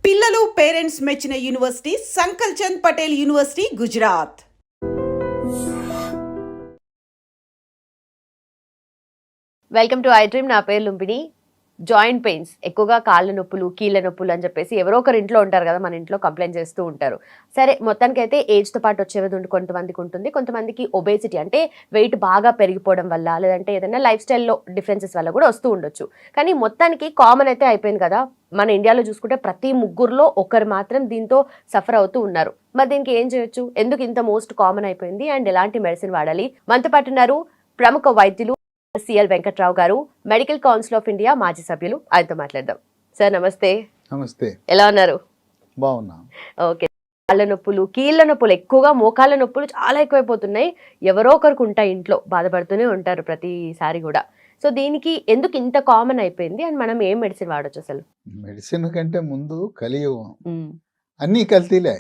పిల్లలు పేరెంట్స్ మెచ్చిన university Sankalchand Patel university Gujarat. Welcome to I dream. నా పేరు లుంబిని. జాయింట్ పెయిన్స్, ఎక్కువగా కాళ్ళ నొప్పులు, కీళ్ళ నొప్పులు అని చెప్పేసి ఎవరో ఒకరు ఇంట్లో ఉంటారు కదా, మన ఇంట్లో కంప్లైంట్ చేస్తూ ఉంటారు. సరే, మొత్తానికి అయితే ఏజ్తో పాటు వచ్చేది కొంతమందికి ఉంటుంది, కొంతమందికి ఒబేసిటీ అంటే వెయిట్ బాగా పెరిగిపోవడం వల్ల, లేదంటే ఏదైనా లైఫ్ స్టైల్లో డిఫరెన్సెస్ వల్ల కూడా వస్తూ ఉండొచ్చు. కానీ మొత్తానికి కామన్ అయితే అయిపోయింది కదా. మన ఇండియాలో చూసుకుంటే ప్రతి ముగ్గురులో ఒకరు మాత్రం దీంతో సఫర్ అవుతూ ఉన్నారు. మరి దీనికి ఏం చేయొచ్చు? ఎందుకు ఇంత మోస్ట్ కామన్ అయిపోయింది అండ్ ఎలాంటి మెడిసిన్ వాడాలి? మనతో పాటు ఉన్నారు ప్రముఖ వైద్యులు సిఎల్ వెంకట్రావు గారు, మెడికల్ కౌన్సిల్ ఆఫ్ ఇండియా మాజీ సభ్యులు. ఆయనతో మాట్లాడదాం. సార్ నమస్తే. నమస్తే. ఎలా ఉన్నారు? బాగున్నా. ఓకే. కాళ్ళ నొప్పులు, కీళ్ళ నొప్పులు, ఎక్కువగా మోకాళ్ళ నొప్పులు చాలా ఎక్కువైపోతున్నాయి. ఎవరో ఒకరికి ఉంటాయి, ఇంట్లో బాధపడుతూనే ఉంటారు ప్రతిసారి కూడా. సో దీనికి ఎందుకు ఇంత కామన్ అయిపోయింది అండ్ మనం ఏం మెడిసిన్ వాడచ్చు అసలు? మెడిసిన్ కంటే ముందు కలియుగం, అన్నీ కల్తీలే.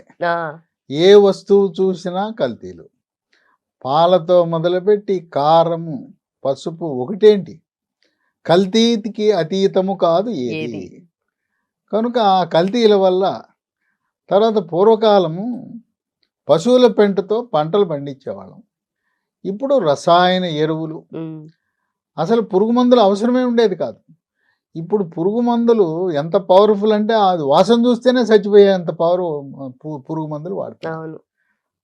ఏ వస్తువు చూసినా కల్తీలు. పాలతో మొదలుపెట్టి కారము, పసుపు, ఒకటేంటి కల్తీకి అతీతము కాదు ఏది. కనుక ఆ కల్తీల వల్ల తర్వాత పూర్వకాలము పశువుల పెంటతో పంటలు పండించేవాళ్ళం. ఇప్పుడు రసాయన ఎరువులు, అసలు పురుగు మందులు అవసరమే ఉండేది కాదు. ఇప్పుడు పురుగు మందులు ఎంత పవర్ఫుల్ అంటే అది వాసన చూస్తేనే చచ్చిపోయేంత పవర్ పురుగు మందులు వాడుతారు.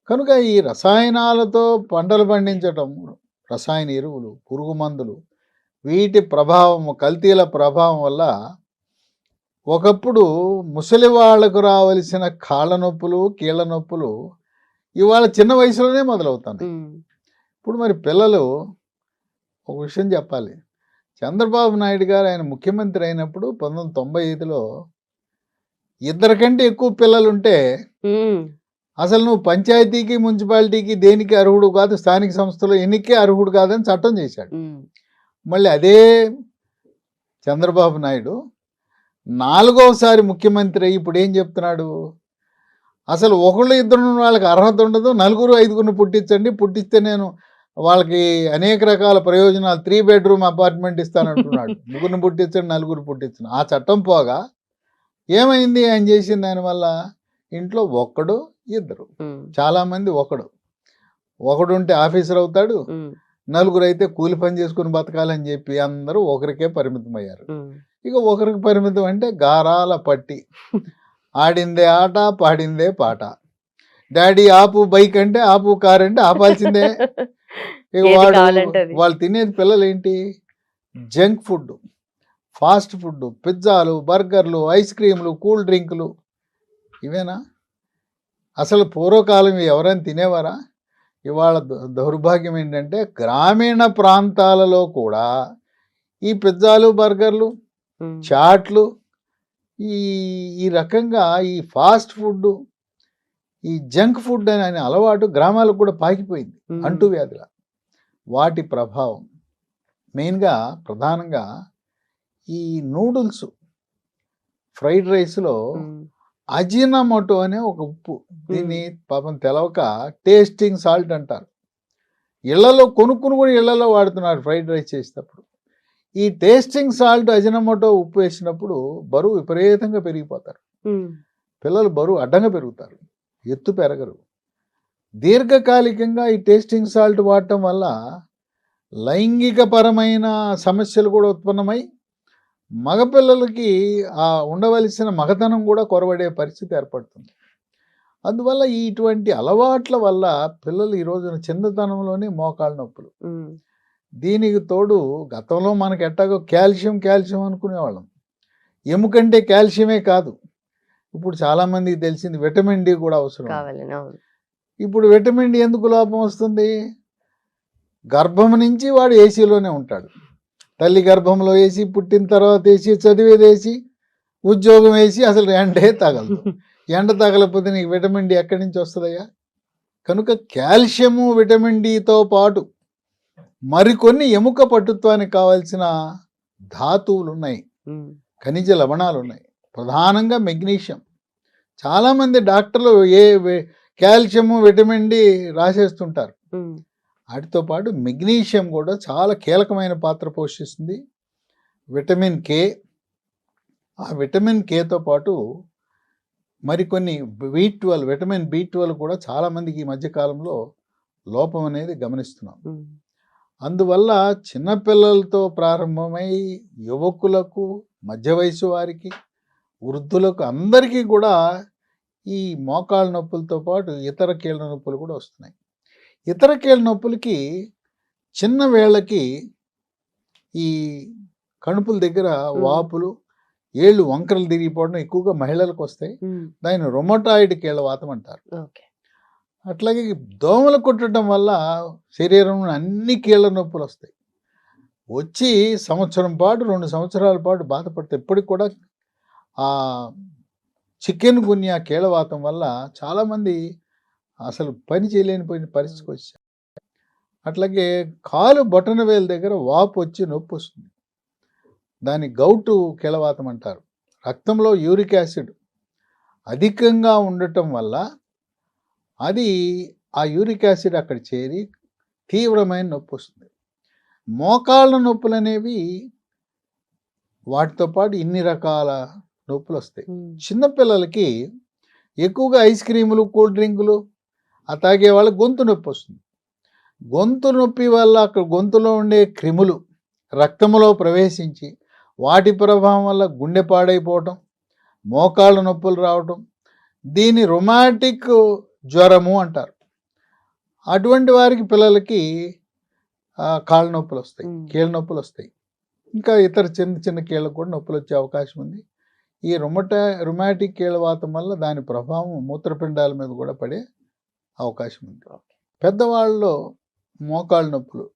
కనుక ఈ రసాయనాలతో పంటలు పండించటం, రసాయన ఎరువులు, పురుగు మందులు, వీటి ప్రభావం, కల్తీల ప్రభావం వల్ల ఒకప్పుడు ముసలి వాళ్లకు రావలసిన కాళ్ళ నొప్పులు, కీళ్ళ నొప్పులు ఇవాళ చిన్న వయసులోనే మొదలవుతాయి. ఇప్పుడు మరి పిల్లలు, ఒక విషయం చెప్పాలి, చంద్రబాబు నాయుడు గారు ఆయన ముఖ్యమంత్రి అయినప్పుడు 1995లో 2 కంటే ఎక్కువ పిల్లలుంటే అసలు నువ్వు పంచాయతీకి, మున్సిపాలిటీకి దేనికి అర్హుడు కాదు, స్థానిక సంస్థలో ఎన్నికే అర్హుడు కాదని చట్టం చేశాడు. మళ్ళీ అదే చంద్రబాబు నాయుడు 4వసారి ముఖ్యమంత్రి అయ్యి ఇప్పుడు ఏం చెప్తున్నాడు? అసలు ఒకళ్ళు ఇద్దరు వాళ్ళకి అర్హత ఉండదు, 4-5 పుట్టించండి, పుట్టిస్తే నేను వాళ్ళకి అనేక రకాల ప్రయోజనాలు, 3 బెడ్రూమ్ అపార్ట్మెంట్ ఇస్తానంటున్నాడు. 3 పుట్టించండి, 4 పుట్టించండి. ఆ చట్టం పోగా ఏమైంది? ఆయన చేసిన దానివల్ల ఇంట్లో 1-2, చాలా మంది ఒకడుంటే ఆఫీసర్ అవుతాడు, 4 అయితే కూలి పని చేసుకుని బతకాలని చెప్పి అందరూ ఒకరికే పరిమితం అయ్యారు. ఇక ఒకరికి పరిమితం అంటే గారాల పట్టి, ఆడిందే ఆట, పాడిందే పాట. డాడీ ఆపు బైక్ అంటే ఆపు, కార్ అంటే ఆపాల్సిందే. ఇక వాళ్ళు తినేది పిల్లలు ఏంటి? జంక్ ఫుడ్, ఫాస్ట్ ఫుడ్, పిజ్జాలు, బర్గర్లు, ఐస్ క్రీములు, కూల్ డ్రింకులు, ఇవేనా? అసలు పూర్వకాలం ఎవరైనా తినేవారా? ఇవాళ దౌర్భాగ్యం ఏంటంటే గ్రామీణ ప్రాంతాలలో కూడా ఈ పిజ్జాలు, బర్గర్లు, చాట్లు, ఈ రకంగా ఈ ఫాస్ట్ ఫుడ్, ఈ జంక్ ఫుడ్ అనే అలవాటు గ్రామాలకు కూడా పాకిపోయింది, అంటువ్యాధుల. వాటి ప్రభావం మెయిన్గా, ప్రధానంగా ఈ నూడిల్స్, ఫ్రైడ్ రైస్లో అజినమోటో అనే ఒక ఉప్పు, దీన్ని పాపం తెలవక టేస్టింగ్ సాల్ట్ అంటారు. ఇళ్లలో కొనుక్కుని కూడా ఇళ్లలో వాడుతున్నారు ఫ్రైడ్ రైస్ చేసేటప్పుడు. ఈ టేస్టింగ్ సాల్ట్, అజినమోటో ఉప్పు వేసినప్పుడు బరువు విపరీతంగా పెరిగిపోతారు. పిల్లలు బరువు అడ్డంగా పెరుగుతారు, ఎత్తు పెరగరు. దీర్ఘకాలికంగా ఈ టేస్టింగ్ సాల్ట్ వాడటం వల్ల లైంగిక పరమైన సమస్యలు కూడా ఉత్పన్నమై మగపిల్లలకి ఆ ఉండవలసిన మగతనం కూడా కొరవడే పరిస్థితి ఏర్పడుతుంది. అందువల్ల ఇటువంటి అలవాట్ల వల్ల పిల్లలు ఈ రోజున చిన్నతనంలోనే మోకాళ్ళ నొప్పులు. దీనికి తోడు గతంలో మనకి ఎట్టాగో కాల్షియం అనుకునేవాళ్ళం. ఎముకంటే కాల్షియమే కాదు, ఇప్పుడు చాలామందికి తెలిసింది విటమిన్ డి కూడా అవసరం. ఇప్పుడు విటమిన్ డి ఎందుకు లోపం వస్తుంది? గర్భం నుంచి వాడు ఏసీలోనే ఉంటాడు. తల్లి గర్భంలో వేసి, పుట్టిన తర్వాత వేసి, చదివేది వేసి, ఉద్యోగం వేసి, అసలు ఎండే తగలదు. ఎండ తగలకపోతే నీకు విటమిన్ డి ఎక్కడి నుంచి వస్తుందయ్యా? కనుక కాల్షియము, విటమిన్ డితో పాటు మరికొన్ని ఎముక పట్టుత్వానికి కావాల్సిన ధాతువులు ఉన్నాయి, ఖనిజ లవణాలు ఉన్నాయి, ప్రధానంగా మెగ్నీషియం. చాలామంది డాక్టర్లు కాల్షియము, విటమిన్ డి రాసేస్తుంటారు. వాటితో పాటు మెగ్నీషియం కూడా చాలా కీలకమైన పాత్ర పోషిస్తుంది. విటమిన్ కే, ఆ విటమిన్ కేతో పాటు మరికొన్ని B12 విటమిన్ B12 కూడా చాలామందికి ఈ మధ్యకాలంలో లోపం అనేది గమనిస్తున్నాం. అందువల్ల చిన్నపిల్లలతో ప్రారంభమై యువకులకు, మధ్య వయసు వారికి, వృద్ధులకు అందరికీ కూడా ఈ మోకాళ్ళ నొప్పులతో పాటు ఇతర కీళ్ళ నొప్పులు కూడా వస్తున్నాయి. ఇతర కీళ్ళ నొప్పులకి చిన్న వేళ్ళకి ఈ కణుపుల దగ్గర వాపులు, ఏళ్ళు వంకరలు తిరిగిపోవడం ఎక్కువగా మహిళలకు వస్తాయి. దాన్ని రొమటాయిడ్ కీళ్ళవాతం అంటారు. అట్లాగే దోమలు కుట్టడం వల్ల శరీరంలో అన్ని కీళ్ళ నొప్పులు వస్తాయి. వచ్చి సంవత్సరం పాటు 2 సంవత్సరాల పాటు బాధపడతాయి. ఇప్పటికి కూడా ఆ చికెన్ గున్యా కీళ్ళవాతం వల్ల చాలామంది అసలు పని చేయలేనిపోయిన పరిస్థితికి వచ్చారు. అట్లాగే కాలు బొటన వేలు దగ్గర వాపు వచ్చి నొప్పి వస్తుంది. దాన్ని గౌటు కీళ్ళవాతం అంటారు. రక్తంలో యూరిక్ యాసిడ్ అధికంగా ఉండటం వల్ల అది ఆ యూరిక్ యాసిడ్ అక్కడ చేరి తీవ్రమైన నొప్పి వస్తుంది. మోకాళ్ళ నొప్పులు అనేవి వాటితో పాటు ఇన్ని రకాల నొప్పులు వస్తాయి. చిన్నపిల్లలకి ఎక్కువగా ఐస్ క్రీములు, కూల్ డ్రింకులు తాగే వాళ్ళకి గొంతు నొప్పి వస్తుంది. గొంతు నొప్పి వల్ల అక్కడ గొంతులో ఉండే క్రిములు రక్తంలో ప్రవేశించి వాటి ప్రభావం వల్ల గుండె పాడైపోవటం, మోకాళ్ళ నొప్పులు రావటం, దీన్ని రొమాటిక్ జ్వరము అంటారు. అటువంటి వారికి పిల్లలకి కాళ్ళ నొప్పులు వస్తాయి, కీళ్ళ నొప్పులు వస్తాయి. ఇంకా ఇతర చిన్న చిన్న కీళ్ళకు కూడా నొప్పులు వచ్చే అవకాశం ఉంది. ఈ రొమాటిక్ కీళ్ళవాతం వల్ల దాని ప్రభావం మూత్రపిండాల మీద కూడా పడే అవకాశం ఉంది. పెద్దవాళ్ళలో మోకాళ్ళ నొప్పులు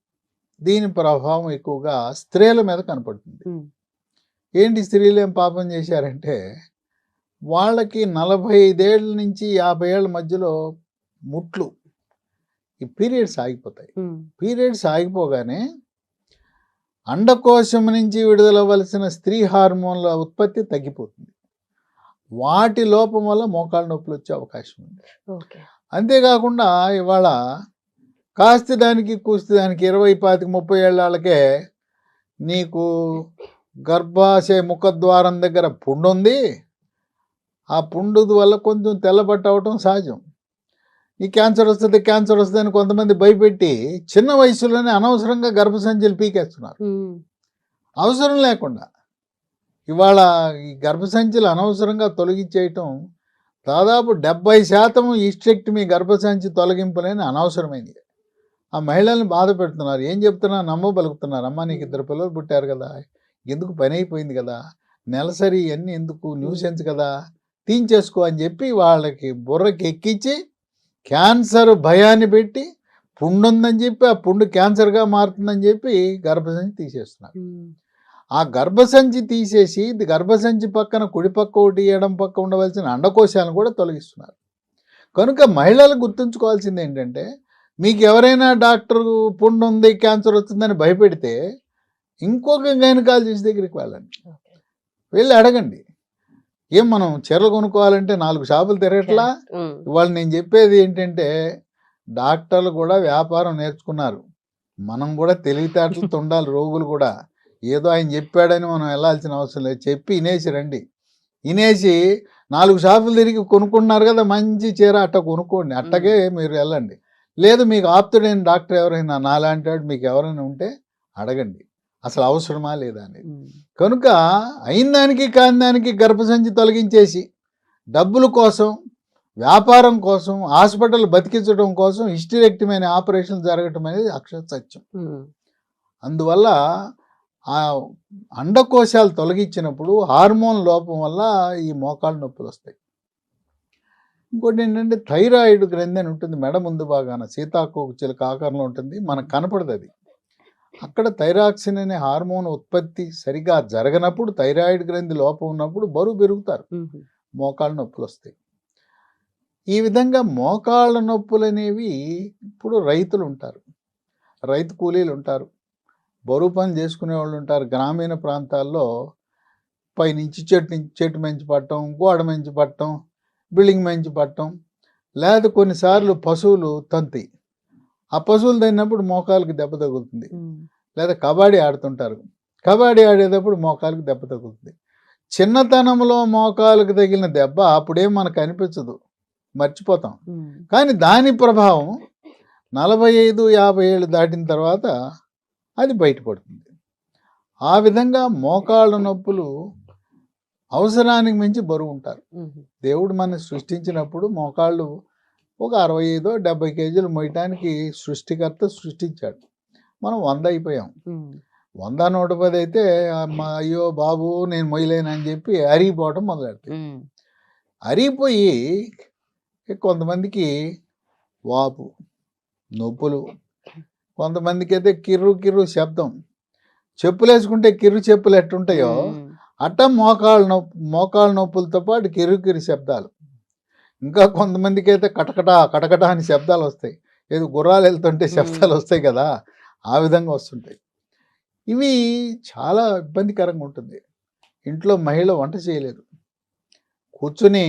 దీని ప్రభావం ఎక్కువగా స్త్రీల మీద కనపడుతుంది. ఏంటి స్త్రీలు ఏం పాపం చేశారంటే వాళ్ళకి 45 ఏళ్ళ నుంచి 50 ఏళ్ళ మధ్యలో ముట్లు ఈ పీరియడ్స్ ఆగిపోతాయి. పీరియడ్స్ ఆగిపోగానే అండకోశం నుంచి విడుదలవలసిన స్త్రీ హార్మోన్ల ఉత్పత్తి తగ్గిపోతుంది. వాటి లోపం వల్ల మోకాళ్ళ నొప్పులు వచ్చే అవకాశం ఉంది. అంతేకాకుండా ఇవాళ కాస్త దానికి కూస్తి దానికి 20, 25, 30 ఏళ్ళకే నీకు గర్భాశయ ముఖద్వారం దగ్గర పుండు ఉంది, ఆ పుండు వల్ల కొంచెం తెల్లబట్ట అవటం సహజం, ఈ క్యాన్సర్ వస్తుంది అని కొంతమంది భయపెట్టి చిన్న వయసులోనే అనవసరంగా గర్భసంచులు పీకేస్తున్నారు. అవసరం లేకుండా ఇవాళ ఈ గర్భసంచులు అనవసరంగా తొలగించేయటం దాదాపు 70% ఈస్టెక్టమీ గర్భసంచి తొలగింపులేని అనవసరమైంది. ఆ మహిళల్ని బాధ పెడుతున్నారు. ఏం చెప్తున్నా నమ్మబలుగుతున్నారు. అమ్మ నీకు 2 పిల్లలు పుట్టారు కదా, ఎందుకు పని అయిపోయింది కదా, నెలసరి అన్నీ ఎందుకు, న్యూసెన్స్ కదా, తీయించేసుకో అని చెప్పి వాళ్ళకి బుర్రకి ఎక్కించి క్యాన్సర్ భయాన్ని పెట్టి పుండు ఉందని చెప్పి ఆ పుండు క్యాన్సర్గా మారుతుందని చెప్పి గర్భసంచి తీసేస్తున్నారు. ఆ గర్భసంచి తీసేసి గర్భసంచి పక్కన కుడి పక్క ఒకటి ఎడం పక్క ఉండవలసిన అండకోశాలను కూడా తొలగిస్తున్నారు. కనుక మహిళలు గుర్తుంచుకోవాల్సింది ఏంటంటే మీకు ఎవరైనా డాక్టర్ పుండు ఉంది క్యాన్సర్ వస్తుందని భయపెడితే ఇంకొక గైనకాలజిస్ట్ దగ్గరికి వెళ్ళండి, వెళ్ళి అడగండి. ఏం మనం చీరలు కొనుక్కోవాలంటే 4 షాపులు తిరగట్లా? ఇవాళ నేను చెప్పేది ఏంటంటే డాక్టర్లు కూడా వ్యాపారం నేర్చుకున్నారు, మనం కూడా తెలివితేటలతో ఉండాలి. రోగులు కూడా ఏదో ఆయన చెప్పాడని మనం వెళ్ళాల్సిన అవసరం లేదు, చెప్పి ఇనేసి రండి. ఇనేసి 4 షాపులు తిరిగి కొనుక్కున్నారు కదా మంచి చీర అట్ట కొనుక్కోండి, అట్టగే మీరు వెళ్ళండి. లేదు మీకు ఆప్తుడైన డాక్టర్ ఎవరైనా నాలాంటి వాడు మీకు ఎవరైనా ఉంటే అడగండి అసలు అవసరమా లేదా అనేది. కనుక అయిన దానికి కాని దానికి గర్భసంచి తొలగించేసి డబ్బుల కోసం, వ్యాపారం కోసం, హాస్పిటల్ బతికించడం కోసం హిస్టరెక్టమీ అనే ఆపరేషన్ జరగటం అనేది అక్షర సత్యం. అందువల్ల ఆ అండకోశాలు తొలగించినప్పుడు హార్మోన్ లోపం వల్ల ఈ మోకాళ్ళ నొప్పులు వస్తాయి. ఇంకోటి ఏంటంటే థైరాయిడ్ గ్రంథి అని ఉంటుంది మెడ ముందు భాగాన, సీతాకోక చిలుక ఆకారంలో ఉంటుంది, మనకు కనపడదు అది. అక్కడ థైరాక్సిన్ అనే హార్మోన్ ఉత్పత్తి సరిగా జరగనప్పుడు, థైరాయిడ్ గ్రంథి లోపం ఉన్నప్పుడు బరువు పెరుగుతారు, మోకాళ్ళ నొప్పులు వస్తాయి. ఈ విధంగా మోకాళ్ళ నొప్పులు అనేవి ఇప్పుడు రైతులు ఉంటారు, రైతు కూలీలు ఉంటారు, బరువు పని చేసుకునే వాళ్ళు ఉంటారు. గ్రామీణ ప్రాంతాల్లో పైనుంచి చెట్టు మంచి పట్టడం, గోడ మంచి పట్టడం, బిల్డింగ్ మంచి పట్టడం, లేదా కొన్నిసార్లు పశువులు తంతి, ఆ పశువులు తిన్నప్పుడు మోకాళ్ళకి దెబ్బ తగులుతుంది. లేదా కబడ్డీ ఆడుతుంటారు, కబడ్డీ ఆడేటప్పుడు మోకాళ్ళకి దెబ్బ తగులుతుంది. చిన్నతనంలో మోకాలకు తగిలిన దెబ్బ అప్పుడేం మనకు అనిపించదు, మర్చిపోతాం. కానీ దాని ప్రభావం 45-50 ఏళ్ళు దాటిన తర్వాత అది బయటపడుతుంది. ఆ విధంగా మోకాళ్ళ నొప్పులు అవసరానికి మించి బరువు ఉంటారు. దేవుడు మనని సృష్టించినప్పుడు మోకాళ్ళు ఒక 65-70 కేజీలు మోయటానికి సృష్టికర్త సృష్టించాడు. మనం 100 అయిపోయాం. 100-110 అయితే అయ్యో బాబు నేను మొయ్యలేనని చెప్పి అరిగిపోవటం మొదలెడతాయి. అరిగిపోయి కొంతమందికి వాపు, నొప్పులు, కొంతమందికి అయితే కిర్రు కిర్రు శబ్దం, చెప్పులు వేసుకుంటే కిర్రు చెప్పులు ఎట్టుంటాయో అట్ట మోకాళ్ళ నొప్పులతో పాటు కిర్రు కిర్రు శబ్దాలు. ఇంకా కొంతమందికి అయితే కటకట కటకట అని శబ్దాలు వస్తాయి. ఏదో గుర్రాలు వెళ్తుంటే శబ్దాలు వస్తాయి కదా, ఆ విధంగా వస్తుంటాయి. ఇవి చాలా ఇబ్బందికరంగా ఉంటుంది. ఇంట్లో మహిళ వంట చేయలేదు, కూర్చుని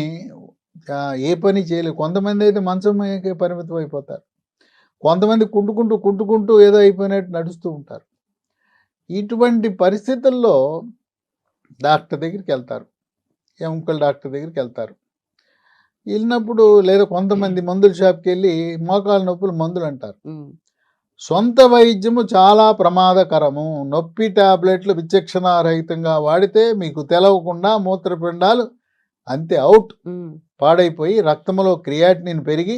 ఏ పని చేయలేదు. కొంతమంది అయితే మంచంకి పరిమితం అయిపోతారు. కొంతమంది కుంటుకుంటూ ఏదో అయిపోయినట్టు నడుస్తూ ఉంటారు. ఇటువంటి పరిస్థితుల్లో డాక్టర్ దగ్గరికి వెళ్తారు, ఎముకల డాక్టర్ దగ్గరికి వెళ్తారు. వెళ్ళినప్పుడు లేదా కొంతమంది మందుల షాప్కి వెళ్ళి మోకాళ్ళ నొప్పులు మందులు అంటారు. సొంత వైద్యము చాలా ప్రమాదకరము. నొప్పి టాబ్లెట్లు విచక్షణారహితంగా వాడితే మీకు తెలవకుండా మూత్రపిండాలు అంతే అవుట్, పాడైపోయి రక్తంలో క్రియాటినిన్ పెరిగి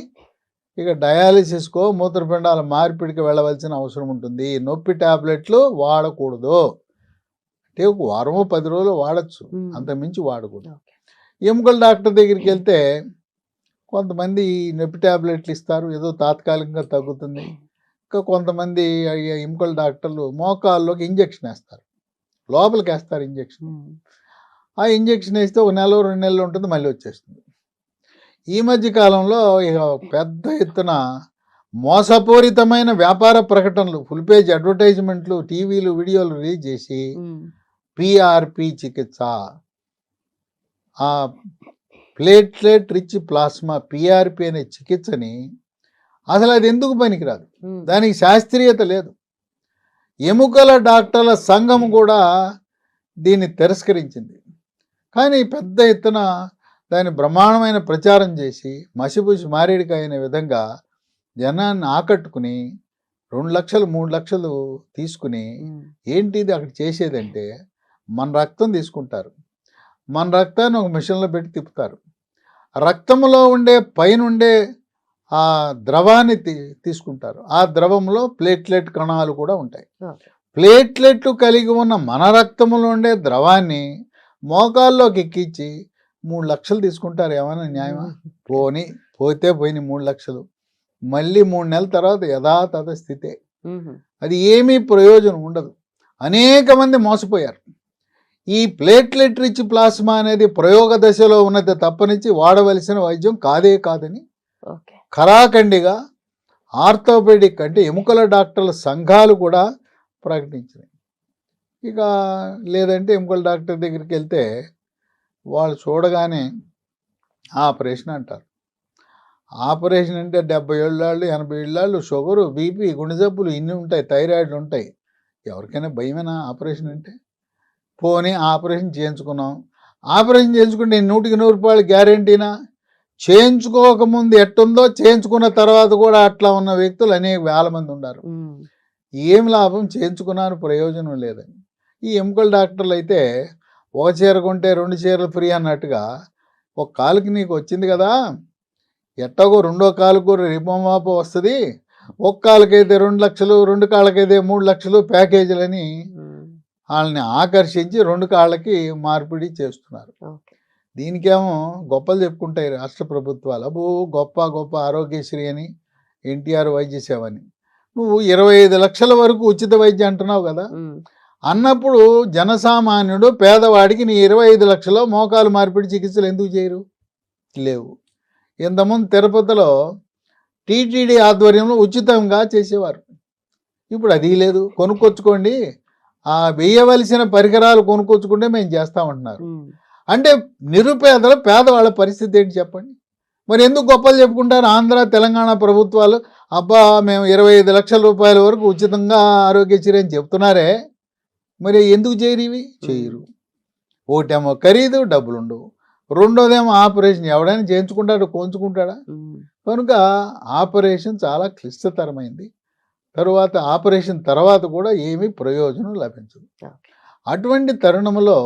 ఇక డయాలిసిస్కో మూత్రపిండాల మార్పిడికి వెళ్ళవలసిన అవసరం ఉంటుంది. నొప్పి టాబ్లెట్లు వాడకూడదు. అంటే ఒక వారమో 10 రోజులు వాడచ్చు, అంతకుమించి వాడకూడదు. ఎముకల డాక్టర్ దగ్గరికి వెళ్తే కొంతమంది నొప్పి టాబ్లెట్లు ఇస్తారు, ఏదో తాత్కాలికంగా తగ్గుతుంది. ఇంకా కొంతమంది ఎముకల డాక్టర్లు మోకాల్లోకి ఇంజెక్షన్ వేస్తారు, లోపలికి వేస్తారు ఇంజెక్షన్. ఆ ఇంజెక్షన్ వేస్తే 1 నెల 2 నెలలు ఉంటుంది, మళ్ళీ వచ్చేస్తుంది. ఈ మధ్య కాలంలో ఇక పెద్ద ఎత్తున మోసపూరితమైన వ్యాపార ప్రకటనలు, ఫుల్ పేజ్ అడ్వర్టైజ్మెంట్లు, టీవీలు, వీడియోలు రిలీజ్ చేసి పిఆర్పి చికిత్స, ఆ ప్లేట్లెట్ రిచ్ ప్లాస్మా పిఆర్పి అనే చికిత్సని అసలు అది ఎందుకు పనికిరాదు, దానికి శాస్త్రీయత లేదు. ఎముకల డాక్టర్ల సంఘం కూడా దీన్ని తిరస్కరించింది. కానీ పెద్ద ఎత్తున దాన్ని బ్రహ్మాండమైన ప్రచారం చేసి మసిపూసి మారేడికాయ అనే విధంగా జనాన్ని ఆకట్టుకుని 2 లక్షలు 3 లక్షలు తీసుకుని ఏంటిది అక్కడ చేసేదంటే మన రక్తం తీసుకుంటారు, మన రక్తాన్ని ఒక మిషన్లో పెట్టి తిప్పుతారు. రక్తంలో ఉండే పైనుండే ఆ ద్రవాన్ని తీసుకుంటారు. ఆ ద్రవంలో ప్లేట్లెట్ కణాలు కూడా ఉంటాయి. ప్లేట్లెట్లు కలిగి ఉన్న మన రక్తంలో ఉండే ద్రవాన్ని మోకాల్లోకి ఎక్కించి 3 లక్షలు తీసుకుంటారు. ఏమైనా న్యాయమా? పోతే పోయిన 3 లక్షలు మళ్ళీ 3 నెలల తర్వాత యథాతథ స్థితే. అది ఏమీ ప్రయోజనం ఉండదు. అనేక మంది మోసపోయారు. ఈ ప్లేట్లెట్ రిచ్ ప్లాస్మా అనేది ప్రయోగ దశలో ఉన్నది తప్పనించి వాడవలసిన వైద్యం కాదని ఖరాఖండిగా ఆర్థోపెడిక్ అంటే ఎముకల డాక్టర్ల సంఘాలు కూడా ప్రకటించినాయి. ఇక లేదంటే ఎముకల డాక్టర్ దగ్గరికి వెళ్తే వాళ్ళు చూడగానే ఆపరేషన్ అంటారు. ఆపరేషన్ అంటే 70 ఏళ్ళాళ్ళు 80 ఏళ్ళాళ్ళు షుగరు, బీపీ, గుండె జబ్బులు ఇన్ని ఉంటాయి, థైరాయిడ్లు ఉంటాయి. ఎవరికైనా భయమేనా ఆపరేషన్ అంటే? పోనీ ఆపరేషన్ చేయించుకున్నాం, ఆపరేషన్ చేయించుకుంటే 100కి 100 రూపాయలు గ్యారెంటీనా? చేయించుకోకముందు ఎట్టుందో చేయించుకున్న తర్వాత కూడా అట్లా ఉన్న వ్యక్తులు అనేక వేల మంది ఉన్నారు. ఏం లాభం? చేయించుకున్నాను ప్రయోజనం లేదని. ఈ ఎముకల డాక్టర్లు అయితే ఒక చీర కొంటే 2 చీరలు ఫ్రీ అన్నట్టుగా, ఒక కాలుకి నీకు వచ్చింది కదా, ఎట్టగో రెండో కాలుకు కూడా రిపోమాపో వస్తుంది, ఒక కాలుకైతే 2 లక్షలు, 2 కాళ్ళకైతే 3 లక్షలు ప్యాకేజీలని వాళ్ళని ఆకర్షించి 2 కాళ్ళకి మార్పిడి చేస్తున్నారు. దీనికేమో గొప్పలు చెప్పుకుంటాయి రాష్ట్ర ప్రభుత్వాలు, అబ్బో గొప్ప గొప్ప ఆరోగ్యశ్రీ అని, ఎన్టీఆర్ వైద్య సేవ అని. నువ్వు 25 లక్షల వరకు ఉచిత వైద్యం అంటున్నావు కదా, అన్నప్పుడు జనసామాన్యుడు పేదవాడికి నీ 25 లక్షలు మోకాలు మార్పిడి చికిత్సలు ఎందుకు చేయరు? లేవు. ఇంతకుముందు తిరుపతిలో టీటీడీ ఆధ్వర్యంలో ఉచితంగా చేసేవారు, ఇప్పుడు అది లేదు. కొనుక్కొచ్చుకోండి, ఆ వేయవలసిన పరికరాలు కొనుక్కొచ్చుకుంటే మేము చేస్తామంటున్నారు. అంటే నిరుపేదల పేదవాళ్ళ పరిస్థితి ఏంటి చెప్పండి? మరి ఎందుకు గొప్పలు చెప్పుకుంటారు ఆంధ్ర తెలంగాణ ప్రభుత్వాలు? అబ్బా మేము 25 లక్షల రూపాయల వరకు ఉచితంగా ఆరోగ్యశ్రీ అని చెప్తున్నారే, మరి ఎందుకు చేయరు? ఇవి చేయరు. ఒకటేమో ఖరీదు, డబ్బులు ఉండవు. రెండోదేమో ఆపరేషన్, ఎవడైనా చేయించుకుంటాడు, కోంచుకుంటాడా? కనుక ఆపరేషన్ చాలా క్లిష్టతరమైంది. తరువాత ఆపరేషన్ తర్వాత కూడా ఏమీ ప్రయోజనం లభించదు. అటువంటి తరుణంలో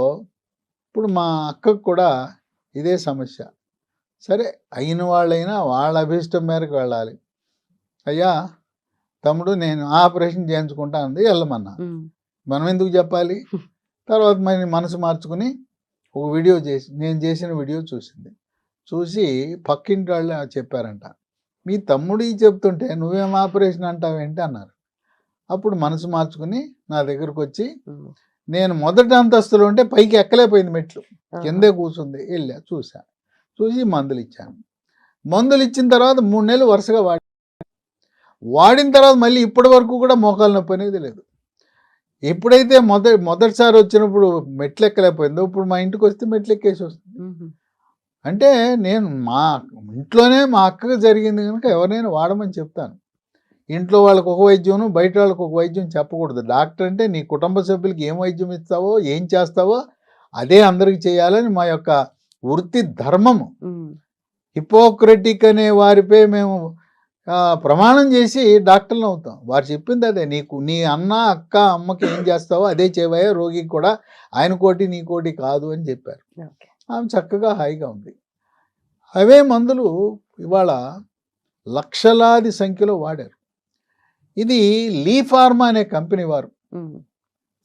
ఇప్పుడు మా అక్కకు కూడా ఇదే సమస్య. సరే, అయిన వాళ్ళైనా వాళ్ళ అభిష్టం మేరకు వెళ్ళాలి. అయ్యా తమ్ముడు నేను ఆపరేషన్ చేయించుకుంటా అంది, వెళ్ళమన్నా. మనం ఎందుకు చెప్పాలి? తర్వాత మరి మనసు మార్చుకుని ఒక వీడియో చేసి, నేను చేసిన వీడియో చూసింది. చూసి పక్కింటి వాళ్ళు చెప్పారంట, మీ తమ్ముడు చెప్తుంటే నువ్వేం ఆపరేషన్ అంటావేంటి అన్నారు. అప్పుడు మనసు మార్చుకుని నా దగ్గరకు వచ్చి, నేను మొదటి అంతస్తులో ఉంటే పైకి ఎక్కలేకపోయింది, మెట్లు కిందే కూర్చుంది, వెళ్ళా చూసి మందులు ఇచ్చాను. మందులు ఇచ్చిన తర్వాత 3 నెలలు వరుసగా వాడిన తర్వాత మళ్ళీ ఇప్పటి వరకు కూడా మోకాలు నొప్పి అనేది లేదు. ఎప్పుడైతే మొదటిసారి వచ్చినప్పుడు మెట్లు ఎక్కలేకపోయిందో, ఇప్పుడు మా ఇంటికి వస్తే మెట్లు ఎక్కేసి వస్తుంది. అంటే నేను మా ఇంట్లోనే మా అక్కకు జరిగింది కనుక ఎవరైనా వాడమని చెప్తాను. ఇంట్లో వాళ్ళకి ఒక వైద్యం, బయట వాళ్ళకి ఒక వైద్యం చెప్పకూడదు. డాక్టర్ అంటే నీ కుటుంబ సభ్యులకి ఏం వైద్యం ఇస్తావో, ఏం చేస్తావో అదే అందరికి చేయాలని మా యొక్క వృత్తి ధర్మము. హిపోక్రటిక్ అనే వారిపై మేము ప్రమాణం చేసి డాక్టర్లు అవుతాం. వారు చెప్పింది అదే, నీ అన్న, అక్క, అమ్మకి ఏం చేస్తావో అదే చేయవయ్యా, రోగికి కూడా ఆయన కోటి నీ కోటి కాదు అని చెప్పారు. ఆమె చక్కగా హాయిగా ఉంది. అవే మందులు ఇవాళ లక్షలాది సంఖ్యలో వాడారు. ఇది లీ ఫార్మా అనే కంపెనీ వారు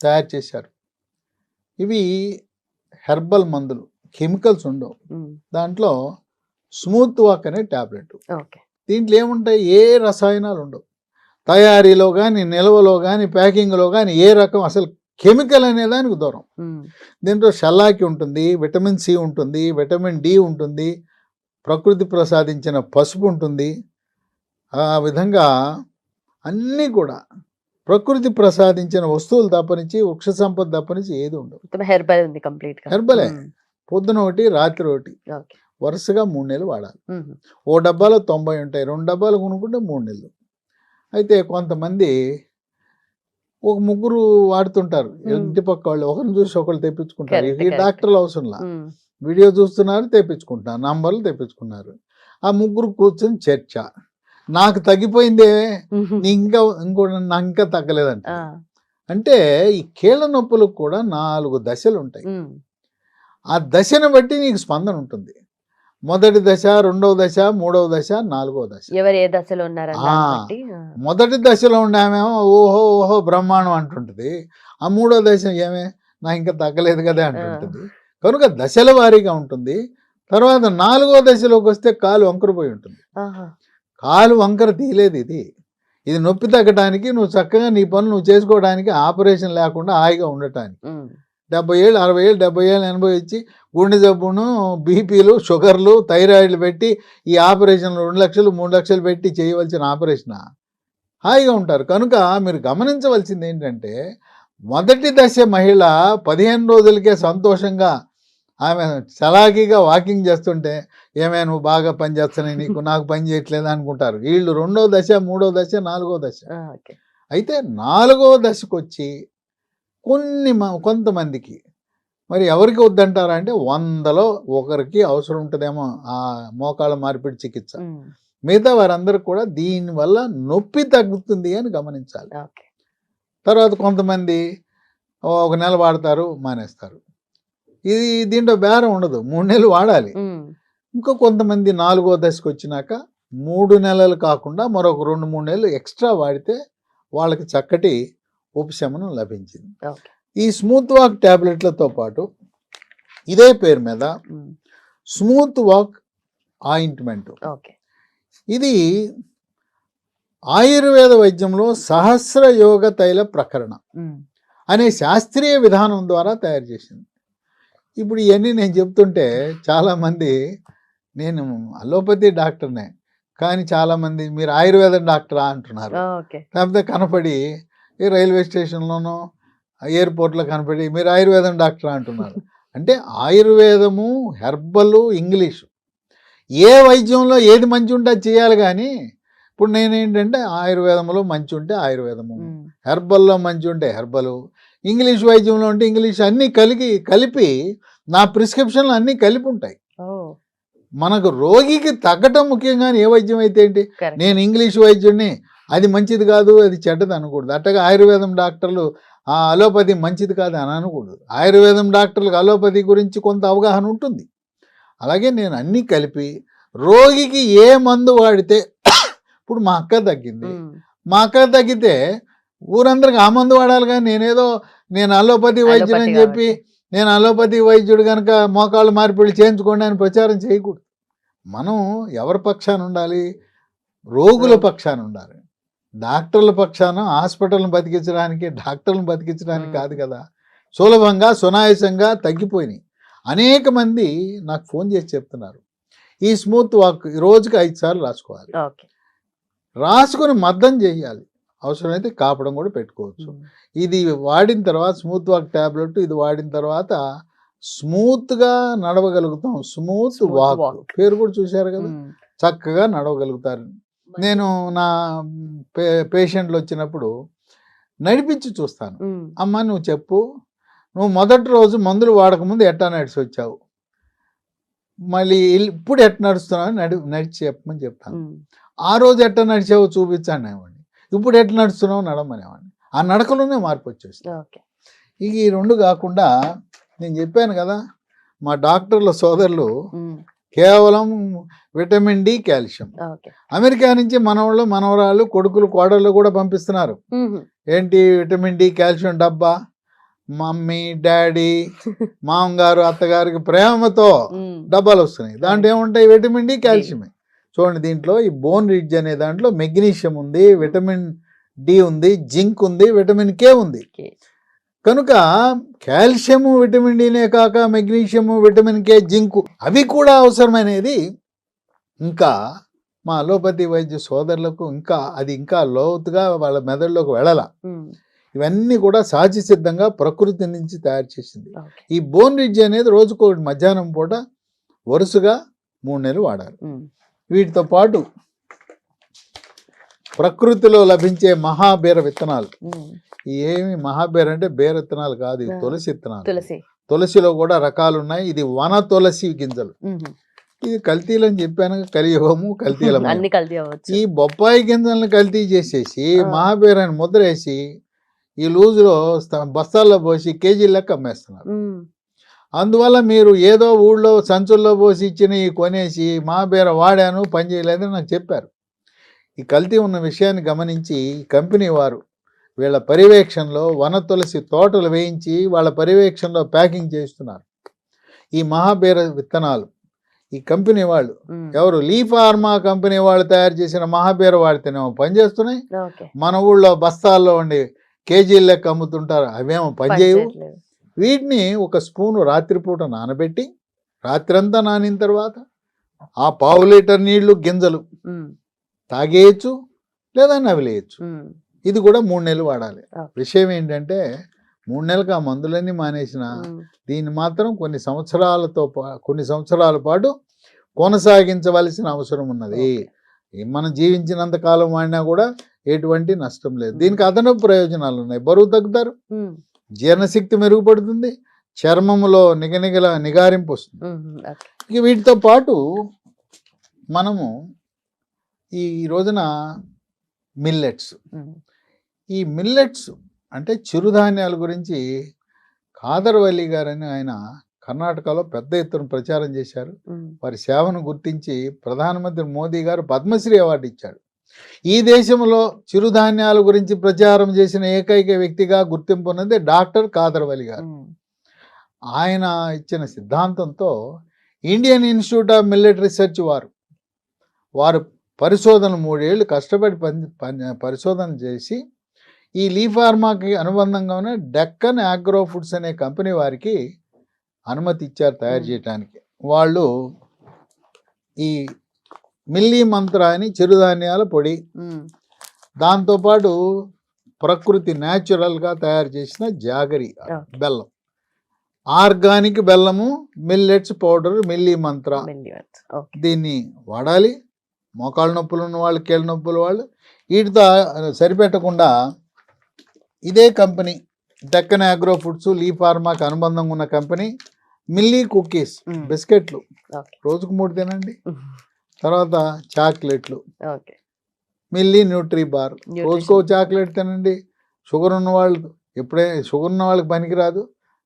తయారు చేశారు. ఇవి హెర్బల్ మందులు, కెమికల్స్ ఉండవు. దాంట్లో స్మూత్ వాక్ అనే ట్యాబ్లెట్. దీంట్లో ఏముంటాయి? ఏ రసాయనాలు ఉండవు. తయారీలో కానీ, నిల్వలో కానీ, ప్యాకింగ్లో కానీ ఏ రకం అసలు కెమికల్ అనే దానికి దూరం. దీంట్లో షల్లాకి ఉంటుంది, విటమిన్ సి ఉంటుంది, విటమిన్ డి ఉంటుంది, ప్రకృతి ప్రసాదించిన పసుపు ఉంటుంది. ఆ విధంగా అన్నీ కూడా ప్రకృతి ప్రసాదించిన వస్తువులు తప్పనించి, వృక్ష సంపద తప్పనించి ఏది ఉండవు. హెర్బల్ ఉంది, కంప్లీట్ హెర్బలే. పొద్దున ఒకటి, రాత్రి ఒకటి, వరుసగా 3 నెలలు వాడాలి. ఓ డబ్బాలో 90 ఉంటాయి, 2 డబ్బాలు కొనుక్కుంటే 3 నెలలు. అయితే కొంతమంది ఒక ముగ్గురు వాడుతుంటారు, ఇంటి పక్క వాళ్ళు, ఒకరిని చూసి ఒకళ్ళు తెప్పించుకుంటారు. ఈ డాక్టర్లు అవసరంలా, వీడియో చూస్తున్నారు, తెప్పించుకుంటున్నారు, నంబర్లు తెప్పించుకున్నారు. ఆ ముగ్గురు కూర్చొని చర్చ, నాకు తగ్గిపోయిందే, నాకు ఇంకా తగ్గలేదంట. అంటే ఈ కీళ్ళ నొప్పులకు కూడా 4 దశలు ఉంటాయి. ఆ దశను బట్టి నీకు స్పందన ఉంటుంది. మొదటి దశ, 2వ దశ, 3వ దశ, 4వ దశ. ఎవరు ఏ దశలో ఉన్నారు? మొదటి దశలో ఉండేమేమో ఓహో బ్రహ్మాండం అంటుంటుంది. ఆ 3వ దశ ఏమే, నాకు ఇంకా తగ్గలేదు కదా అంటుంటుంది. కనుక దశల వారీగా ఉంటుంది. తర్వాత 4వ దశలోకి వస్తే కాలు వంకరపోయి ఉంటుంది. కాలు వంకర తీయలేదు. ఇది నొప్పి తగ్గడానికి, నువ్వు చక్కగా నీ పనులు నువ్వు చేసుకోవడానికి, ఆపరేషన్ లేకుండా హాయిగా ఉండటానికి. 70 ఏళ్ళు, 60 ఏళ్ళు, 70 ఏళ్ళు, 80 ఇచ్చి గుండె జబ్బును, బీపీలు, షుగర్లు, థైరాయిడ్లు పెట్టి ఈ ఆపరేషన్లు 2 లక్షలు 3 లక్షలు పెట్టి చేయవలసిన ఆపరేషన్ హాయిగా ఉంటారు. కనుక మీరు గమనించవలసింది ఏంటంటే, మొదటి దశ మహిళ 15 రోజులకే సంతోషంగా ఆమె చలాకీగా వాకింగ్ చేస్తుంటే, ఏమైనా నువ్వు బాగా పని చేస్తున్నాయి, నాకు పని చేయట్లేదు అనుకుంటారు. వీళ్ళు 2వ దశ, 3వ దశ, 4వ దశ. అయితే 4వ దశకు వచ్చి కొంతమందికి మరి ఎవరికి వద్దంటారా అంటే, 100లో ఒకరికి అవసరం ఉంటుందేమో ఆ మోకాళ్ళ మార్పిడి చికిత్స. మిగతా వారందరికీ కూడా దీనివల్ల నొప్పి తగ్గుతుంది అని గమనించాలి. తర్వాత కొంతమంది 1 నెల వాడతారు, మానేస్తారు. దీంట్లో బేరం ఉండదు, 3 నెలలు వాడాలి. ఇంకో కొంతమంది 4వ దశకు వచ్చినాక 3 నెలలు కాకుండా మరొక 2-3 నెలలు ఎక్స్ట్రా వాడితే వాళ్ళకి చక్కటి ఉపశమనం లభించింది. ఈ స్మూత్ వాక్ ట్యాబ్లెట్లతో పాటు ఇదే పేరు మీద స్మూత్ వాక్ ఆయింట్మెంట్, ఇది ఆయుర్వేద వైద్యంలో సహస్ర యోగ తైల ప్రకరణ అనే శాస్త్రీయ విధానం ద్వారా తయారు చేసింది. ఇప్పుడు ఇవన్నీ నేను చెప్తుంటే చాలామంది, నేను అలోపతి డాక్టర్నే కానీ చాలామంది మీరు ఆయుర్వేద డాక్టరా అంటున్నారు. లేకపోతే కనపడి ఈ రైల్వే స్టేషన్లోనో ఎయిర్పోర్ట్లో కనపడి మీరు ఆయుర్వేదం డాక్టరా అంటున్నారు. అంటే ఆయుర్వేదము, హెర్బల్, ఇంగ్లీషు, ఏ వైద్యంలో ఏది మంచి ఉంటే అది చేయాలి. కానీ ఇప్పుడు నేనేంటంటే ఆయుర్వేదంలో మంచి ఉంటే ఆయుర్వేదము, హెర్బల్లో మంచి ఉంటే హెర్బలు, ఇంగ్లీష్ వైద్యంలో ఉంటే ఇంగ్లీష్ అన్నీ కలిపి నా ప్రిస్క్రిప్షన్లు అన్నీ కలిపి ఉంటాయి. మనకు రోగికి తగ్గటం ముఖ్యంగా ఏ వైద్యం అయితే ఏంటి, నేను ఇంగ్లీష్ వైద్యుడిని అది మంచిది కాదు అది చెడ్డది అనకూడదు. అట్టగా ఆయుర్వేదం డాక్టర్లు అలోపతి మంచిది కాదు అని అనకూడదు. ఆయుర్వేదం డాక్టర్లకు అలోపతి గురించి కొంత అవగాహన ఉంటుంది. అలాగే నేను అన్నీ కలిపి రోగికి ఏ మందు వాడితే ఇప్పుడు మా అక్క తగ్గింది, మా అక్క తగ్గితే ఊరందరికి ఆ మందు వాడాలి. కానీ నేను అలోపతి వైద్యుడు అని చెప్పి నేను అలోపతి వైద్యుడు కనుక మోకాళ్ళు మార్పిడి చేయించుకోండి అని ప్రచారం చేయకూడదు. మనం ఎవరి పక్షాన ఉండాలి? రోగుల పక్షాన ఉండాలి. డాక్టర్ల పక్షాన హాస్పిటల్ని బతికించడానికి డాక్టర్లను బతికించడానికి కాదు కదా. సులభంగా సునాయాసంగా తగ్గిపోయినాయి. అనేక మంది నాకు ఫోన్ చేసి చెప్తున్నారు, ఈ స్మూత్ వాక్ రోజుకి 5 సార్లు రాసుకోవాలి, రాసుకొని మద్దం చేయాలి, అవసరమైతే కాపడం కూడా పెట్టుకోవచ్చు. ఇది వాడిన తర్వాత స్మూత్ వాక్ ట్యాబ్లెట్ ఇది వాడిన తర్వాత స్మూత్గా నడవగలుగుతాం. స్మూత్ వాక్ పేరు కూడా చూశారు కదా, చక్కగా నడవగలుగుతారు. నేను నా పేషెంట్లు వచ్చినప్పుడు నడిపించి చూస్తాను. అమ్మ నువ్వు చెప్పు, నువ్వు మొదటి రోజు మందులు వాడకముందు ఎట్టా నడిచి వచ్చావు, మళ్ళీ ఇప్పుడు ఎట్ట నడుస్తున్నావు నడిచి చెప్పమని చెప్తాను. ఆ రోజు ఎట్ట నడిచావో చూపించండి అనేవాడిని, ఇప్పుడు ఎట్లా నడుస్తున్నావు నడమనేవాడిని. ఆ నడకలోనే మార్పు వచ్చేస్తుంది. ఇక ఈ రెండు కాకుండా నేను చెప్పాను కదా, మా డాక్టర్ల సోదరులు కేవలం విటమిన్ డి, కాల్షియం అమెరికా నుంచి మనవాళ్ళు మనవరాళ్ళు కొడుకులు కోడళ్ళు కూడా పంపిస్తున్నారు. ఏంటి విటమిన్ డి కాల్షియం డబ్బా, మమ్మీ డాడీ మామగారు అత్తగారికి ప్రేమతో డబ్బాలు వస్తున్నాయి. దాంట్లో ఏముంటాయి? విటమిన్ డి కాల్షియమే. చూడండి, దీంట్లో ఈ బోన్ రిడ్జ్ అనే దాంట్లో మెగ్నీషియం ఉంది, విటమిన్ డి ఉంది, జింక్ ఉంది, విటమిన్ కే ఉంది. కనుక కాల్షియము విటమిన్ డినే కాక మెగ్నీషియము విటమిన్ కే జింకు అవి కూడా అవసరమైనది. ఇంకా మా అలోపతి వైద్య సోదరులకు ఇంకా లోతుగా వాళ్ళ మెదడులోకి వెళ్ళాల. ఇవన్నీ కూడా సహజ సిద్ధంగా ప్రకృతి నుంచి తయారు చేసింది. ఈ బోన్ రిడ్జ్ అనేది రోజుకోటి మధ్యాహ్నం పూట వరుసగా 3 నెలలు వాడాలి. వీటితో పాటు ప్రకృతిలో లభించే మహాబీర విత్తనాలు, ఏమి మహాబీర అంటే బీర విత్తనాలు కాదు, తులసి విత్తనాలు. తులసిలో కూడా రకాలు ఉన్నాయి. ఇది వన తులసి గింజలు. ఇది కల్తీలు అని చెప్పాను, కలియుగము కల్తీలము. ఈ బొప్పాయి గింజలను కల్తీ చేసేసి మహాబీరాన్ని ముద్ర వేసి ఈ లూజులో బస్తాల్లో పోసి కేజీ లెక్క అమ్మేస్తున్నారు. అందువల్ల మీరు ఏదో ఊళ్ళో సంచుల్లో పోసి ఇచ్చిన కొనేసి మహాబీర వాడాను పని చేయలేదని నాకు చెప్పారు. ఈ కల్తీ ఉన్న విషయాన్ని గమనించి కంపెనీ వారు వీళ్ళ పర్యవేక్షణలో వన తులసి తోటలు వేయించి వాళ్ళ పర్యవేక్షణలో ప్యాకింగ్ చేస్తున్నారు. ఈ మహాబీర విత్తనాలు ఈ కంపెనీ వాళ్ళు ఎవరు లీ ఫార్మా కంపెనీ వాళ్ళు తయారు చేసిన మహాబీర వాడితేనేమో పనిచేస్తున్నాయి. మన ఊళ్ళో బస్తాల్లో ఉండి కేజీల లెక్క అమ్ముతుంటారు, అవేమో పనిచేయవు. వీటిని ఒక స్పూను రాత్రిపూట నానబెట్టి రాత్రంతా నానిన తర్వాత ఆ 1/2 లీటర్ నీళ్లు గింజలు తాగేయచ్చు లేదా నవిలేయచ్చు. ఇది కూడా 3 నెలలు వాడాలి. విషయం ఏంటంటే 3 నెలలకు ఆ మందులన్నీ మానేసిన దీన్ని మాత్రం కొన్ని సంవత్సరాల పాటు కొనసాగించవలసిన అవసరం ఉన్నది. మనం జీవించినంత కాలం వాడినా కూడా ఎటువంటి నష్టం లేదు. దీనికి అదనపు ప్రయోజనాలు ఉన్నాయి. బరువు తగ్గుతారు, జీర్ణశక్తి మెరుగుపడుతుంది, చర్మములో నిగారింపు వస్తుంది. ఇక వీటితో పాటు మనము ఈ రోజున మిల్లెట్స్, ఈ మిల్లెట్స్ అంటే చిరుధాన్యాల గురించి కాదర్వల్లి గారని ఆయన కర్ణాటకలో పెద్ద ఎత్తున ప్రచారం చేశారు. వారి సేవను గుర్తించి ప్రధానమంత్రి మోదీ గారు పద్మశ్రీ అవార్డు ఇచ్చాడు. ఈ దేశంలో చిరుధాన్యాల గురించి ప్రచారం చేసిన ఏకైక వ్యక్తిగా గుర్తింపు ఉన్నది డాక్టర్ కాదర్వల్లి గారు. ఆయన ఇచ్చిన సిద్ధాంతంతో Indian institute of millet research వారు పరిశోధన 3 ఏళ్ళు కష్టపడి పరిశోధన చేసి ఈ లీ ఫార్మాకి అనుబంధంగా ఉన్న డెక్కన్ ఆగ్రో ఫుడ్స్ అనే కంపెనీ వారికి అనుమతి ఇచ్చారు తయారు చేయడానికి. వాళ్ళు ఈ మిల్లీ మంత్ర అని చిరుధాన్యాల పొడి, దాంతోపాటు ప్రకృతి న్యాచురల్గా తయారు చేసిన జాగరి బెల్లం, ఆర్గానిక్ బెల్లము, మిల్లెట్స్ పౌడర్, మిల్లీ మంత్ర, దీన్ని వాడాలి. మోకాళ్ళ నొప్పులు ఉన్న వాళ్ళు, కీళ్ళ నొప్పుల వాళ్ళు. వీటితో సరిపెట్టకుండా ఇదే కంపెనీ డెక్కన్ అగ్రో ఫుడ్స్, లీ ఫార్మాకి అనుబంధంగా ఉన్న కంపెనీ. మిల్లీ కుకీస్, బిస్కెట్లు ఓకే. రోజుకు 3 తినండి. తర్వాత చాక్లెట్లు, ఓకే. మిల్లీ న్యూట్రీ బార్, రోజుకో చాక్లెట్ తినండి. షుగర్ ఉన్న వాళ్ళు షుగర్ ఉన్న వాళ్ళకి పనికిరాదు,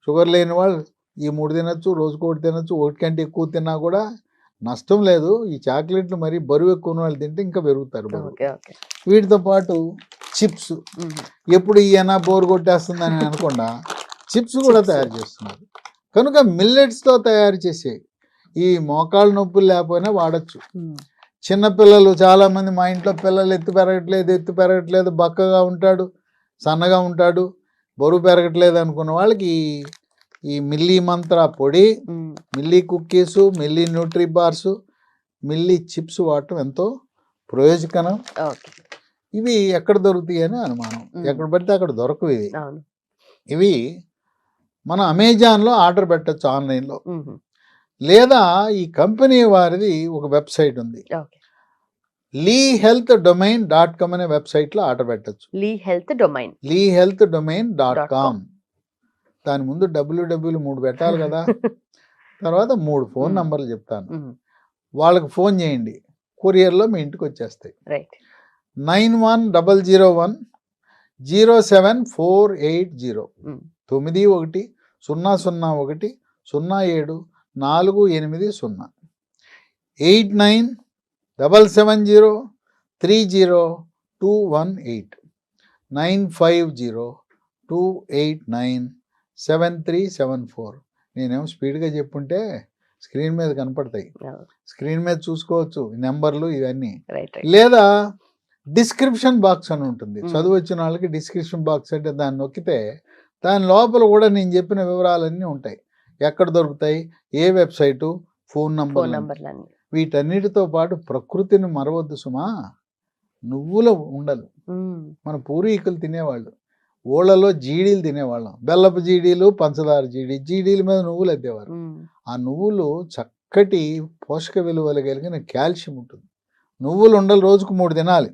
షుగర్ లేని వాళ్ళు ఈ 3 తినచ్చు, రోజుకోటి తినచ్చు. ఒకటి కంటే ఎక్కువ తిన్నా కూడా నష్టం లేదు. ఈ చాక్లెట్లు మరి బరువు ఎక్కువ ఉన్న వాళ్ళు తింటే ఇంకా పెరుగుతారు బరువు. ఓకే. ఓకే. వీటితో పాటు చిప్స్, ఎప్పుడు ఈయన బోర్ కొట్టేస్తుందని అనకుండా చిప్స్ కూడా తయారు చేస్తున్నారు. కనుక మిల్లెట్స్తో తయారు చేసే ఈ మోకాళ్ళ నొప్పులు లేకపోయినా వాడచ్చు. చిన్నపిల్లలు చాలామంది, మా ఇంట్లో పిల్లలు ఎత్తు పెరగట్లేదు, బక్కగా ఉంటాడు, సన్నగా ఉంటాడు, బరువు పెరగట్లేదు అనుకున్న వాళ్ళకి ఈ మిల్లీ మంత్ర పొడి, Milli cookies, Milli nutri bars, Milli chips వాడటం ఎంతో ప్రయోజకరం. ఇవి ఎక్కడ దొరుకుతాయి అని అనుమానం. ఎక్కడ పడితే అక్కడ దొరకవు ఇవి. ఇవి మనం అమెజాన్లో ఆర్డర్ పెట్టచ్చు, ఆన్లైన్లో. లేదా ఈ కంపెనీ వారిది ఒక వెబ్సైట్ ఉంది, lehealthdomain.com అనే వెబ్సైట్లో ఆర్డర్ పెట్టచ్చు. lehealthdomain.com. దాని ముందు www 3 పెట్టాలి కదా. తర్వాత 3 ఫోన్ నంబర్లు చెప్తాను, వాళ్ళకి ఫోన్ చేయండి, కొరియర్లో మీ ఇంటికి వచ్చేస్తాయి. 9100107480 9100100748 8977030218 950289737. నేనేమో స్పీడ్గా చెప్పుంటే స్క్రీన్ మీద కనపడతాయి, స్క్రీన్ మీద చూసుకోవచ్చు నెంబర్లు ఇవన్నీ. లేదా డిస్క్రిప్షన్ బాక్స్ అని ఉంటుంది, చదువు వచ్చిన వాళ్ళకి డిస్క్రిప్షన్ బాక్స్ అంటే దాన్ని నొక్కితే దాని లోపల కూడా నేను చెప్పిన వివరాలన్నీ ఉంటాయి. ఎక్కడ దొరుకుతాయి, ఏ వెబ్సైటు, ఫోన్ నంబర్లు. వీటన్నిటితో పాటు ప్రకృతిని మరవద్దు సుమా. నువ్వుల ఉండలు మన పూర్వీకులు తినేవాళ్ళు. ఓళ్ళలో జీడీలు తినేవాళ్ళం, బెల్లపు జీడీలు, పంచదార జీడీల మీద నువ్వులు అద్దేవారు. ఆ నువ్వులు చక్కటి పోషక విలువలు కలిగిన కాల్షియం ఉంటుంది. నువ్వులు ఉండలు రోజుకు 3 తినాలి.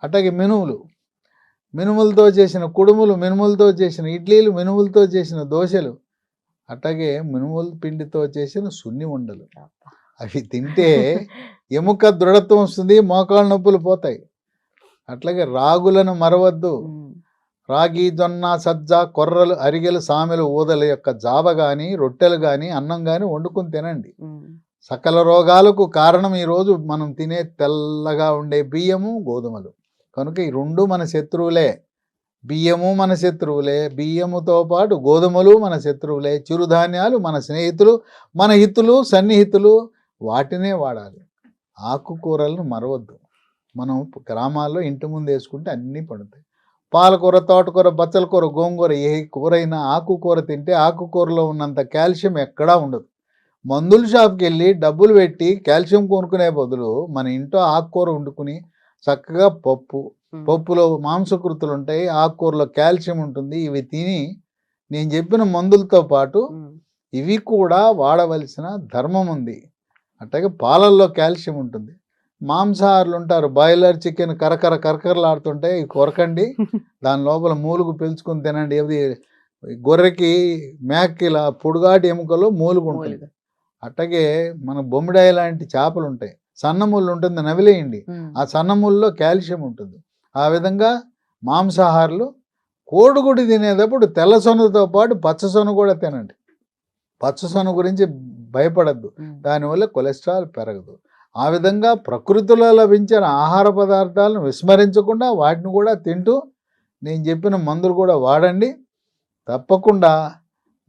అట్లాగే మినుములతో చేసిన కుడుములు, మినుములతో చేసిన ఇడ్లీలు, మినుములతో చేసిన దోశలు, అట్లాగే మినుముల పిండితో చేసిన సున్ని ఉండలు. అవి తింటే ఎముక దృఢత్వం వస్తుంది, మోకాళ్ళ నొప్పులు పోతాయి. అట్లాగే రాగులను మరవద్దు. రాగి, జొన్న, సజ్జ, కొర్రలు, అరిగెలు, సామెలు, ఊదల యొక్క జావ కానీ, రొట్టెలు కానీ, అన్నం కానీ వండుకొని తినండి. సకల రోగాలకు కారణం ఈరోజు మనం తినే తెల్లగా ఉండే బియ్యము, గోధుమలు. కనుక ఈ 2 మన శత్రువులే. బియ్యము మన శత్రువులే, బియ్యముతో పాటు గోధుమలు మన శత్రువులే. చిరుధాన్యాలు మన స్నేహితులు, మన హితులు, సన్నిహితులు. వాటినే వాడాలి. ఆకుకూరలను మరవద్దు. మనం గ్రామాల్లో ఇంటి ముందు వేసుకుంటే అన్నీ పడుతాయి. పాలకూర, తోటకూర, బచ్చల కూర, గోంగూర, ఏ కూరైనా ఆకుకూర తింటే ఆకుకూరలో ఉన్నంత కాల్షియం ఎక్కడా ఉండదు. మందుల షాప్కి వెళ్ళి డబ్బులు పెట్టి కాల్షియం కొనుక్కునే బదులు మన ఇంట్లో ఆకుకూర వండుకుని చక్కగా పప్పులో మాంసకృతులు ఉంటాయి, ఆకుకూరలో కాల్షియం ఉంటుంది. ఇవి తిని నేను చెప్పిన మందులతో పాటు ఇవి కూడా వాడవలసిన ధర్మం ఉంది. అట్లాగే పాలల్లో కాల్షియం ఉంటుంది. మాంసాహారులు ఉంటారు, బాయిలర్ చికెన్ కరకరలాడుతుంటే కొరకండి, దాని లోపల మూలుగు పీల్చుకుని తినండి. ఏది గొర్రెకి, మేకకి ఇలా పొడుగాటి ఎముకలో మూలుగు ఉంటుంది. అట్లాగే మన బొమ్మిడాయి లాంటి చేపలు ఉంటాయి, సన్నముళ్ళు ఉంటుంది, నవిలేయండి. ఆ సన్నముల్లో కాల్షియం ఉంటుంది. ఆ విధంగా మాంసాహారులు కోడిగుడి తినేటప్పుడు తెల్ల సొనతో పాటు పచ్చ సొన కూడా తినండి. పచ్చ సొన గురించి భయపడద్దు, దానివల్ల కొలెస్ట్రాల్ పెరగదు. ఆ విధంగా ప్రకృతిలో లభించిన ఆహార పదార్థాలను విస్మరించకుండా వాటిని కూడా తింటూ నేను చెప్పిన మందులు కూడా వాడండి. తప్పకుండా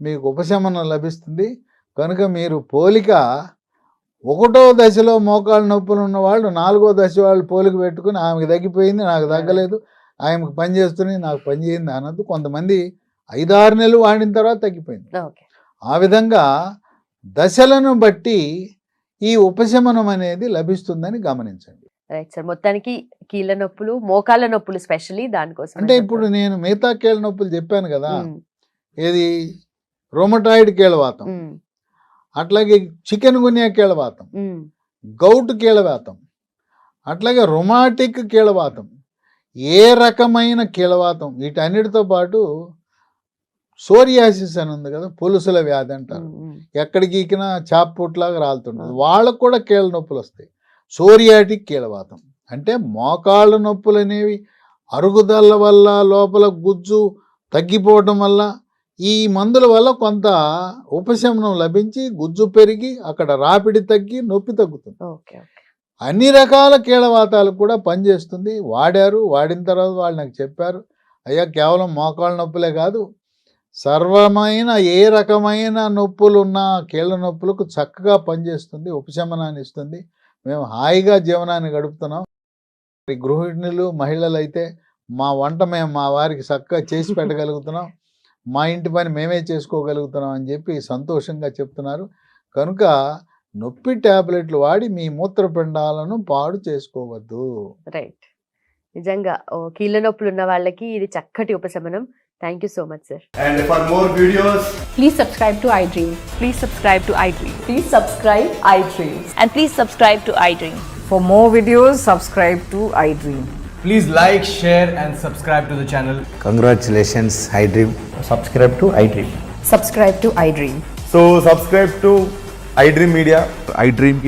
మీకు ఉపశమనం లభిస్తుంది. కనుక మీరు పోలిక 1వ దశలో మోకాళ్ళ నొప్పులు ఉన్న వాళ్ళు 4వ దశ వాళ్ళు పోలిక పెట్టుకుని ఆమెకు తగ్గిపోయింది, నాకు తగ్గలేదు, ఆమెకు పని చేస్తుంది, నాకు పని చేయింది అన్నది. కొంతమంది 5-6 నెలలు వాడిన తర్వాత తగ్గిపోయింది. ఆ విధంగా దశలను బట్టి ఈ ఉపశమనం అనేది లభిస్తుందని గమనించండి. Right sir. మొత్తానికి కీళ్ళ నొప్పులు, మోకాళ్ళ నొప్పులు స్పెషల్లీ దానికోసం అంటే ఇప్పుడు నేను మిగతా కీళ్ళ నొప్పులు చెప్పాను కదా, ఏది రొమటాయిడ్ కీళ్ళవాతం, అట్లాగే చికెన్ గున్యా కీళ్ళవాతం, గౌట్ కీళ్ళవాతం, అట్లాగే రొమాటిక్ కీళ్ళవాతం, ఏ రకమైన కీళ్ళవాతం, వీటన్నిటితో పాటు సోరియాసిస్ అని ఉంది కదా, పులుసుల వ్యాధి అంటారు. ఎక్కడికి గీకినా చాపపుట్లాగా రాలుతుంటుంది. వాళ్ళకు కూడా కీళ్ళ నొప్పులు వస్తాయి. సోరియాటిక్ కీళ్ళవాతం అంటే మోకాళ్ళ నొప్పులు అనేవి అరుగుదల వల్ల, లోపల గుజ్జు తగ్గిపోవడం వల్ల, ఈ మందుల వల్ల కొంత ఉపశమనం లభించి గుజ్జు పెరిగి అక్కడ రాపిడి తగ్గి నొప్పి తగ్గుతుంది. అన్ని రకాల కీళ్ళవాతాలు కూడా పనిచేస్తుంది. వాడిన తర్వాత వాళ్ళు నాకు చెప్పారు, అయ్యా కేవలం మోకాళ్ళ నొప్పులే కాదు, సర్వమైన ఏ రకమైన నొప్పులు ఉన్న కీళ్ళ నొప్పులకు చక్కగా పనిచేస్తుంది, ఉపశమనాన్ని ఇస్తుంది. మేము హాయిగా జీవనాన్ని గడుపుతున్నాం. గృహిణులు, మహిళలు అయితే మా వంట మేము మా వారికి చక్కగా చేసి పెట్టగలుగుతున్నాం, మా ఇంటి పని మేమే చేసుకోగలుగుతున్నాం అని చెప్పి సంతోషంగా చెప్తున్నారు. కనుక నొప్పి టాబ్లెట్లు వాడి మీ మూత్రపిండాలను పాడు చేసుకోవద్దు. రైట్, నిజంగా కీళ్ళ నొప్పులు ఉన్న వాళ్ళకి ఇది చక్కటి ఉపశమనం. Thank you so much sir. And for more videos, Please subscribe to iDream. Please subscribe to iDream. Please subscribe iDream. And please subscribe to iDream. For more videos, subscribe to iDream. please like, share and subscribe to the channel. Congratulations, iDream. Subscribe to iDream. Subscribe to iDream. So subscribe to iDream Media. iDream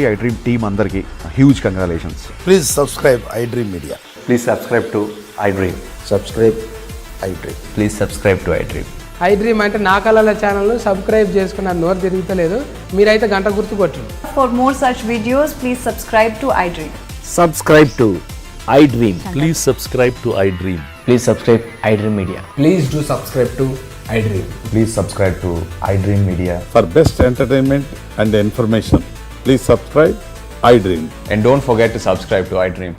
team అందరికి huge congratulations. Please subscribe iDream Media. Please subscribe to iDream. Subscribe iDream. Please subscribe to iDream. iDream అంటే నా కళల ఛానల్ను subscribe చేసుకున్న నోరు తిరుగుతలేదు, మీరైతే గంట గుర్తు కొట్టండి. For more such videos, please subscribe to iDream. Subscribe to iDream. Please subscribe to iDream. Please subscribe iDream Media. Please do subscribe to iDream. Please subscribe to iDream Media. For best entertainment and information, please subscribe iDream. And don't forget to subscribe to iDream.